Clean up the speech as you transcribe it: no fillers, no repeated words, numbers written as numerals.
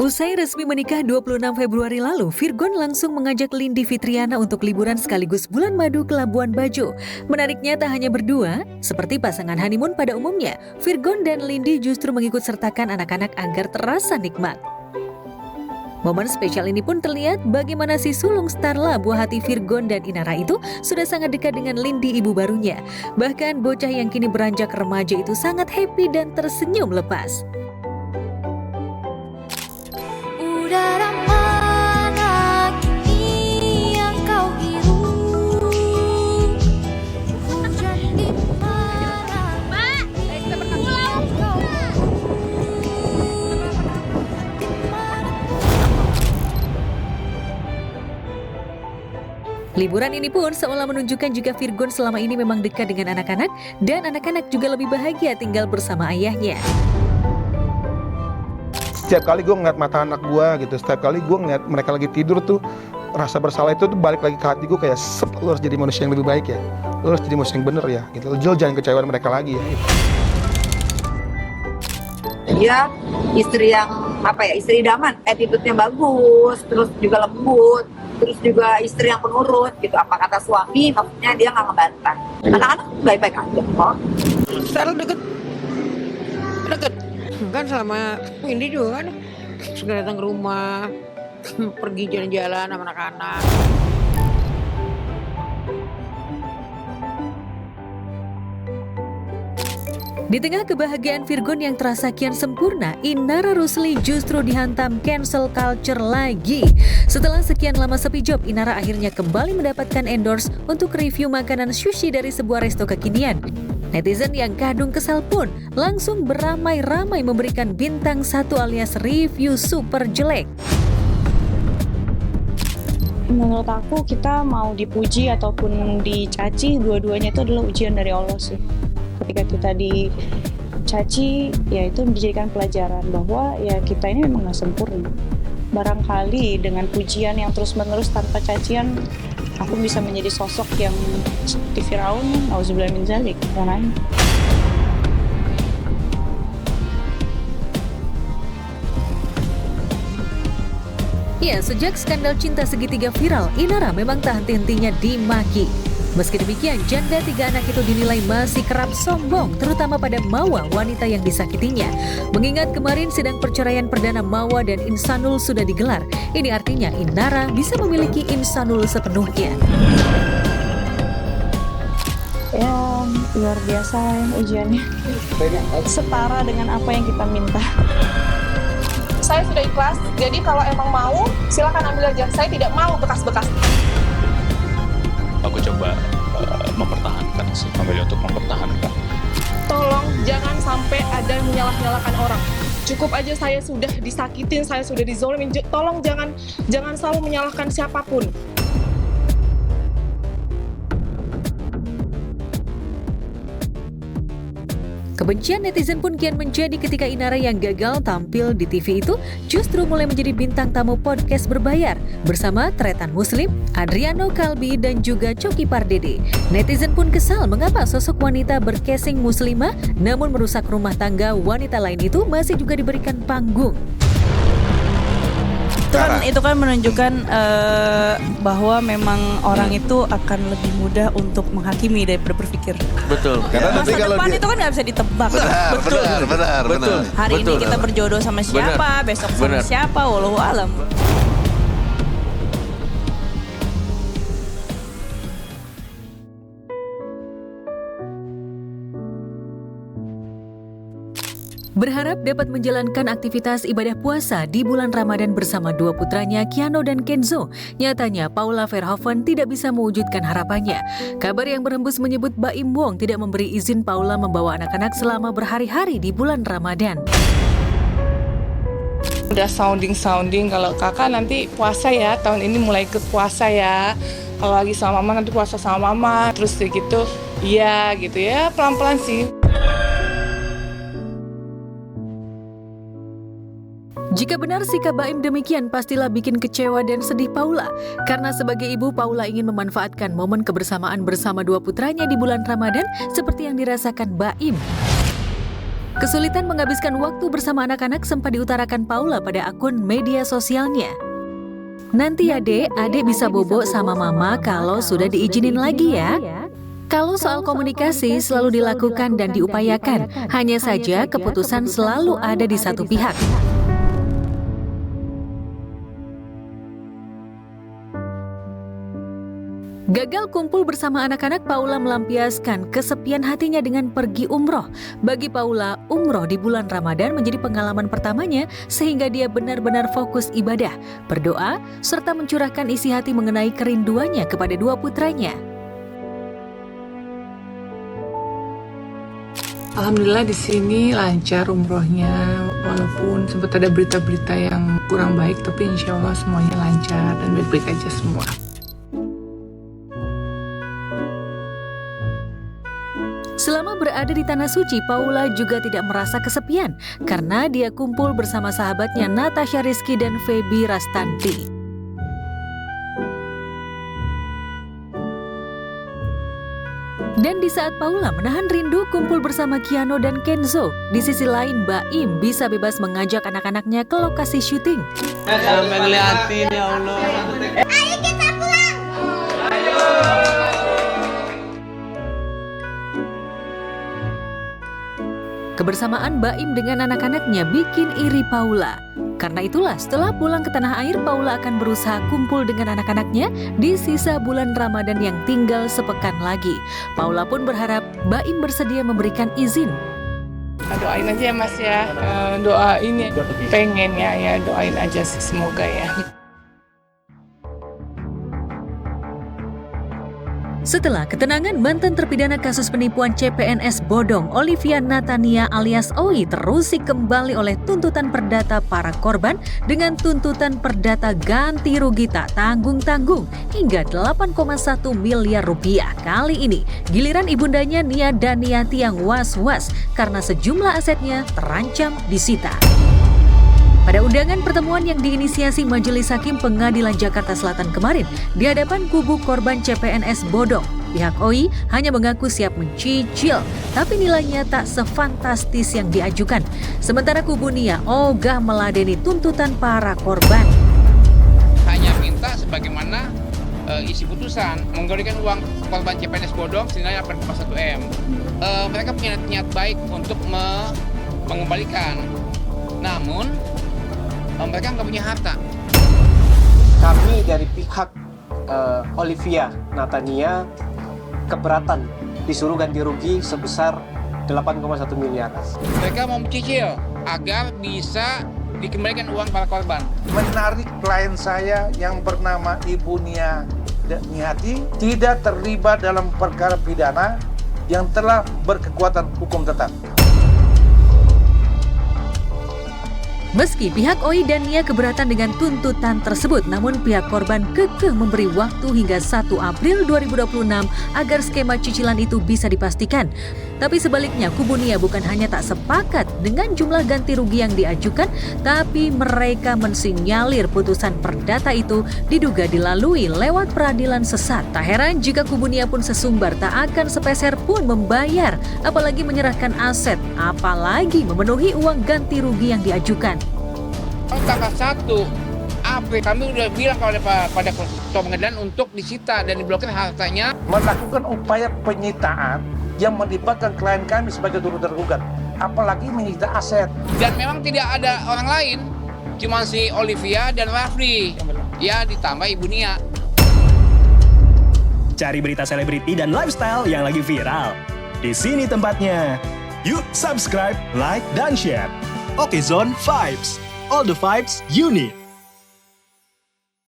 Usai resmi menikah 26 Februari lalu, Virgon langsung mengajak Lindi Fitriana untuk liburan sekaligus bulan madu ke Labuan Bajo. Menariknya tak hanya berdua, seperti pasangan honeymoon pada umumnya, Virgon dan Lindi justru mengikut sertakan anak-anak agar terasa nikmat. Momen spesial ini pun terlihat bagaimana si sulung Starla buah hati Virgon dan Inara itu sudah sangat dekat dengan Lindi ibu barunya. Bahkan bocah yang kini beranjak remaja itu sangat happy dan tersenyum lepas. Udara mana kini yang kau hirup? Hujan di mana? Mbak, kita berpulang. Liburan ini pun seolah menunjukkan juga Virgon selama ini memang dekat dengan anak-anak dan anak-anak juga lebih bahagia tinggal bersama ayahnya. Setiap kali gue ngeliat mata anak gue gitu, setiap kali gue ngeliat mereka lagi tidur tuh, rasa bersalah itu tuh balik lagi ke hati gue kayak, lu harus jadi manusia yang lebih baik ya, lu harus jadi manusia yang bener ya, gitu. Lu jangan kecewain mereka lagi ya. Dia istri yang istri idaman, attitude-nya bagus, terus juga lembut, terus juga istri yang penurut gitu. Apa kata suami, maksudnya dia nggak ngebantah. Anak-anak baik-baik aja kok. Sekarang deket kan sama Windy juga kan suka datang ke rumah, pergi jalan-jalan sama anak-anak. Di tengah kebahagiaan Virgon yang terasa kian sempurna, Inara Rusli justru dihantam cancel culture lagi. Setelah sekian lama sepi job, Inara akhirnya kembali mendapatkan endorse untuk review makanan sushi dari sebuah resto kekinian. Netizen yang kadung kesal pun langsung beramai-ramai memberikan bintang 1 alias review super jelek. Menurut aku kita mau dipuji ataupun dicaci, dua-duanya itu adalah ujian dari Allah sih. Ketika kita dicaci, ya itu dijadikan pelajaran bahwa ya kita ini memang gak sempurna. Barangkali dengan pujian yang terus-menerus tanpa cacian, aku bisa menjadi sosok yang seperti Firaun, auzubillah min dzalik, caranya. Ya, sejak skandal cinta segitiga viral, Inara memang tak henti-hentinya dimaki. Meski demikian, janda 3 anak itu dinilai masih kerap sombong, terutama pada Mawa, wanita yang disakitinya. Mengingat kemarin sidang perceraian perdana Mawa dan Insanul sudah digelar, ini artinya Inara bisa memiliki Insanul sepenuhnya. Ya, luar biasa ya ujiannya. Setara dengan apa yang kita minta. Saya sudah ikhlas, jadi kalau emang mau, silakan ambil aja. Saya tidak mau bekas-bekas. Aku coba mempertahankan sih, memilih untuk mempertahankan. Tolong jangan sampai ada yang menyalah-nyalahkan orang. Cukup aja saya sudah disakitin, saya sudah dizolimin. Tolong jangan selalu menyalahkan siapapun. Kebencian netizen pun kian menjadi ketika Inara yang gagal tampil di TV itu justru mulai menjadi bintang tamu podcast berbayar bersama Tretan Muslim, Adriano Kalbi, dan juga Coki Pardede. Netizen pun kesal mengapa sosok wanita bercasing muslimah namun merusak rumah tangga wanita lain itu masih juga diberikan panggung. Itu kan menunjukkan bahwa memang orang itu akan lebih mudah untuk menghakimi daripada berpikir. Betul. Karena masa depan itu kan nggak bisa ditebak. Benar. Hari ini kita berjodoh sama siapa, besok sama siapa, wallahu alam. Berharap dapat menjalankan aktivitas ibadah puasa di bulan Ramadan bersama 2 putranya Keanu dan Kenzo. Nyatanya Paula Verhoeven tidak bisa mewujudkan harapannya. Kabar yang berhembus menyebut Baim Wong tidak memberi izin Paula membawa anak-anak selama berhari-hari di bulan Ramadan. Udah sounding kalau kakak nanti puasa ya, tahun ini mulai ikut puasa ya. Kalau lagi sama mama nanti puasa sama mama, terus gitu. Iya gitu ya, pelan-pelan sih. Jika benar sikap Baim demikian, pastilah bikin kecewa dan sedih Paula. Karena sebagai ibu, Paula ingin memanfaatkan momen kebersamaan bersama 2 putranya di bulan Ramadan seperti yang dirasakan Baim. Kesulitan menghabiskan waktu bersama anak-anak sempat diutarakan Paula pada akun media sosialnya. Nanti ya dek, adek bisa bobo sama mama kalau sudah diizinin lagi ya. Kalau soal komunikasi selalu dilakukan dan diupayakan, hanya saja keputusan selalu ada di satu pihak. Gagal kumpul bersama anak-anak, Paula melampiaskan kesepian hatinya dengan pergi umroh. Bagi Paula, umroh di bulan Ramadan menjadi pengalaman pertamanya sehingga dia benar-benar fokus ibadah, berdoa, serta mencurahkan isi hati mengenai kerinduannya kepada dua putranya. Alhamdulillah di sini lancar umrohnya, walaupun sempat ada berita-berita yang kurang baik, tapi insya Allah semuanya lancar dan baik-baik aja semua. Selama berada di Tanah Suci, Paula juga tidak merasa kesepian karena dia kumpul bersama sahabatnya Natasha Rizky dan Feby Rastanti. Dan di saat Paula menahan rindu kumpul bersama Kiano dan Kenzo, di sisi lain Baim bisa bebas mengajak anak-anaknya ke lokasi syuting. Sampai ngeliatin ya Allah. Ayo kita pulang. Kebersamaan Baim dengan anak-anaknya bikin iri Paula. Karena itulah setelah pulang ke tanah air, Paula akan berusaha kumpul dengan anak-anaknya di sisa bulan Ramadan yang tinggal sepekan lagi. Paula pun berharap Baim bersedia memberikan izin. Doain aja ya Mas ya, doain ya, pengen ya doain aja sih, semoga ya. Setelah ketenangan, mantan terpidana kasus penipuan CPNS bodong Olivia Natania alias Oi terusik kembali oleh tuntutan perdata para korban dengan tuntutan perdata ganti rugi tak tanggung-tanggung hingga 8,1 miliar rupiah. Kali ini giliran ibundanya Nia Daniati yang was-was karena sejumlah asetnya terancam disita. Pada undangan pertemuan yang diinisiasi Majelis Hakim Pengadilan Jakarta Selatan kemarin, di hadapan kubu korban CPNS bodong, pihak Oi hanya mengaku siap mencicil, tapi nilainya tak sefantastis yang diajukan. Sementara kubu Nia ogah meladeni tuntutan para korban. Hanya minta sebagaimana isi putusan, menggalikan uang korban CPNS bodong senilai 8,1 M. Mereka punya niat baik untuk mengembalikan, namun mereka nggak punya harta. Kami dari pihak Olivia Natania keberatan disuruh ganti rugi sebesar 8,1 miliar. Mereka mau mencicil agar bisa dikembalikan uang para korban. Menarik klien saya yang bernama Ibu Nia Daniati tidak terlibat dalam perkara pidana yang telah berkekuatan hukum tetap. Meski pihak Oi dan Nia keberatan dengan tuntutan tersebut, namun pihak korban kekeh memberi waktu hingga 1 April 2026 agar skema cicilan itu bisa dipastikan. Tapi sebaliknya, kubu Nia bukan hanya tak sepakat dengan jumlah ganti rugi yang diajukan, tapi mereka mensinyalir putusan perdata itu diduga dilalui lewat peradilan sesat. Tak heran jika kubu Nia pun sesumbar tak akan sepeser pun membayar, apalagi menyerahkan aset, apalagi memenuhi uang ganti rugi yang diajukan. Tanggal 1 April kami udah bilang pada ketua pengadilan untuk disita dan diblokir hartanya. Melakukan upaya penyitaan yang melibatkan klien kami sebagai turut tergugat, apalagi menyita aset. Dan memang tidak ada orang lain, cuma si Olivia dan Rafli. Ya ditambah Ibu Nia. Cari berita selebriti dan lifestyle yang lagi viral. Di sini tempatnya. Yuk subscribe, like, dan share. Oke Zone Vibes. All the vibes you need.